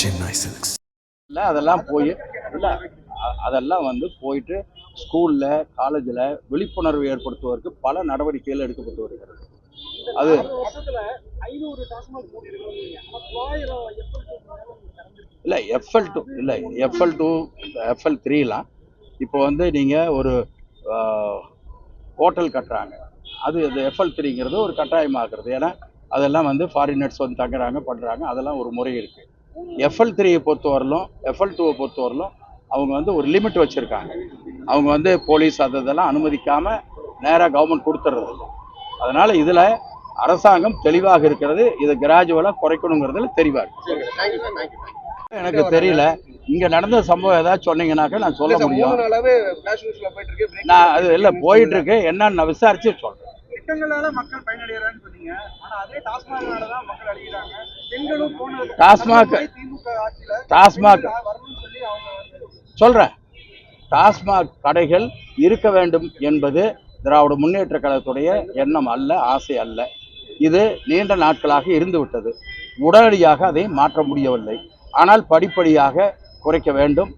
Chennai Silks. இல்லை அதெல்லாம் போய் இல்லை அதெல்லாம் வந்து போயிட்டு ஸ்கூலில் காலேஜில் விழிப்புணர்வு ஏற்படுத்துவதற்கு பல நடவடிக்கைகள் எடுக்கப்பட்டு வருகிறது. அது இல்லை FL2 இல்லை FL2 FL3லாம் இப்போ வந்து நீங்கள் ஒரு ஹோட்டல் கட்டுறாங்க, அது FL3ங்கிறது ஒரு கட்டாயமாகிறது. ஏன்னா அதெல்லாம் வந்து ஃபாரினர்ஸ் வந்து தங்குறாங்க பண்ணுறாங்க, அதெல்லாம் ஒரு முறை இருக்குது. FL3 பொறுத்தவரையிலும் FL2 பொறுத்தவரையிலும் அவங்க வந்து ஒரு லிமிட் வச்சுருக்காங்க. அவங்க வந்து போலீஸ் அதெல்லாம் அனுமதிக்காமல் நேராக கவர்மெண்ட் கொடுத்துட்றது. அதனால் இதில் அரசாங்கம் தெளிவாக இருக்கிறது. இதை கிராஜுவலாக குறைக்கணுங்கிறதுல தெளிவாக இருக்கு. எனக்கு தெரியல, இங்கே நடந்த சம்பவம் ஏதாச்சும் சொன்னீங்கன்னாக்க நான் சொல்ல முடியும். நான் அது இல்லை போயிட்டு இருக்கு, என்னன்னு நான் விசாரிச்சு சொல்கிறேன். திட்டங்களால மக்கள் பயனடைகிறான்னு சொன்னீங்க, ஆனா அதே டாஸ்மாக்னால தான் மக்கள் அழிகிறாங்க. பெண்களும் போனது டாஸ்மாக் சொல்றேன். டாஸ்மாக் கடைகள் இருக்க வேண்டும் என்பது திராவிட முன்னேற்ற கழகத்துடைய எண்ணம் அல்ல, ஆசை அல்ல. இது நீண்ட நாட்களாக இருந்து விட்டது. உடனடியாக அதை மாற்ற முடியவில்லை. ஆனால் படிப்படியாக குறைக்க வேண்டும்.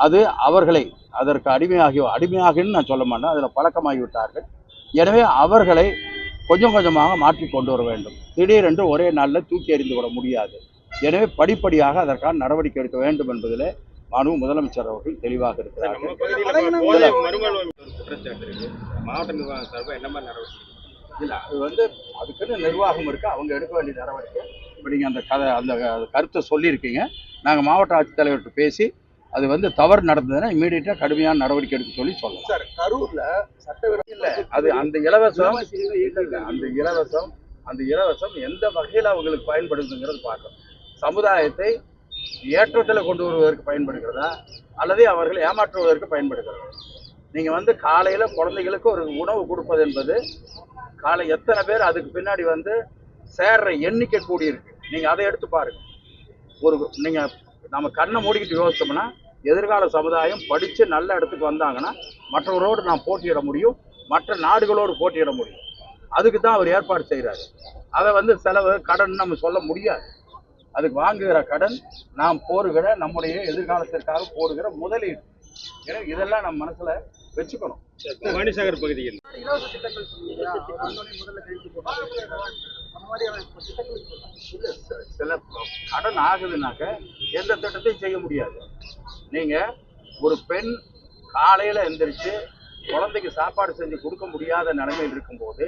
அது அவர்களை அதற்கு அடிமையாகின்னு நான் சொல்ல மாட்டேன், அதில் பழக்கமாகிவிட்டார்கள். எனவே அவர்களை கொஞ்சம் கொஞ்சமாக மாற்றி கொண்டு வர வேண்டும். திடீரென்று ஒரே நாளில் தூக்கி எறிந்து விட முடியாது. எனவே படிப்படியாக அதற்கான நடவடிக்கை எடுக்க வேண்டும் என்பதில் மாண்பு முதலமைச்சர் அவர்கள் தெளிவாக இருக்கிறார்கள். இல்லை அது வந்து அதுக்குன்னு நிர்வாகம் இருக்குது, அவங்க எடுக்க வேண்டிய நடவடிக்கை. இப்போ நீங்கள் அந்த கருத்தை சொல்லியிருக்கீங்க. நாங்கள் மாவட்ட ஆட்சித்தலைவர்கிட்ட பேசி அது வந்து தவறு நடந்ததுன்னா இமீடியட்டாக கடுமையான நடவடிக்கை எடுக்க சொல்லலாம். சார், கரூர்ல சட்டவிரோத இல்லை அது அந்த இலவசம் எந்த வகையில் அவங்களுக்கு பயன்படுதுங்கிறது பார்க்கணும். சமுதாயத்தை ஏற்றத்தில் கொண்டு வருவதற்கு பயன்படுகிறதா அல்லது அவர்களை ஏமாற்றுவதற்கு பயன்படுகிறதா? நீங்கள் வந்து காலையில் குழந்தைகளுக்கு ஒரு உணவு கொடுப்பது என்பது காலை எத்தனை பேர் அதுக்கு பின்னாடி வந்து சேர்ற எண்ணிக்கை கூடியிருக்கு. நீங்கள் அதை எடுத்து பாருங்கள். நீங்கள் நம்ம கண்ணை மூடிக்கிட்டு யோசிச்சோம்னா எதிர்கால சமுதாயம் படித்து நல்ல இடத்துக்கு வந்தாங்கன்னா மற்றவரோடு நாம் போட்டியிட முடியும், மற்ற நாடுகளோடு போட்டியிட முடியும். அதுக்கு தான் அவர் ஏற்பாடு செய்கிறாரு. அதை வந்து செலவு கடன் நம்ம சொல்ல முடியாது. அதுக்கு வாங்குகிற கடன் நாம் போடுகிற நம்முடைய எதிர்காலத்திற்காக போடுகிற முதலீடு. எனவே இதெல்லாம் நம்ம மனசில் வச்சுக்கணும். வாணிசாகர் பகுதியில் சில கடன் ஆகுதுனாக்க எந்த திட்டத்தையும் செய்ய முடியாது. நீங்கள் ஒரு பெண் காலையில் எந்திரிச்சு குழந்தைக்கு சாப்பாடு செஞ்சு கொடுக்க முடியாத நிலைமையில் இருக்கும்போது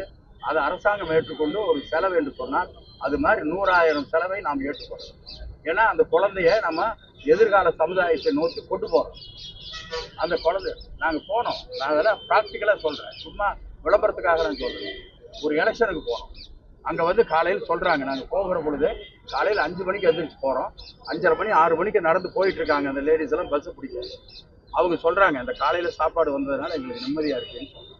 அதை அரசாங்கம் ஏற்றுக்கொண்டு ஒரு செலவு என்று சொன்னால் அது மாதிரி 100,000 செலவை நாம் ஏற்றுக்கொள்ளணும். ஏன்னா அந்த குழந்தைய நம்ம எதிர்கால சமுதாயத்தை நோக்கி கொண்டு போகிறோம். அந்த குழந்தை நாங்கள் போனோம், நான் அதெல்லாம் ப்ராக்டிக்கலாக சொல்கிறேன், சும்மா விளம்பரத்துக்காக நான் சொல்கிறேன். ஒரு எலெக்ஷனுக்கு போனோம், அங்கே வந்து காலையில் சொல்கிறாங்க, நாங்கள் போகிற பொழுது காலையில் 5 மணிக்கு எந்திரிச்சு போகிறோம், 5:30 மணி 6 மணிக்கு நடந்து போயிட்டுருக்காங்க அந்த லேடிஸ் எல்லாம் பஸ்ஸு பிடிக்க. அவங்க சொல்கிறாங்க, அந்த காலையில் சாப்பாடு வந்ததுனால எங்களுக்கு நிம்மதியாக இருக்குன்னு சொல்கிறாங்க.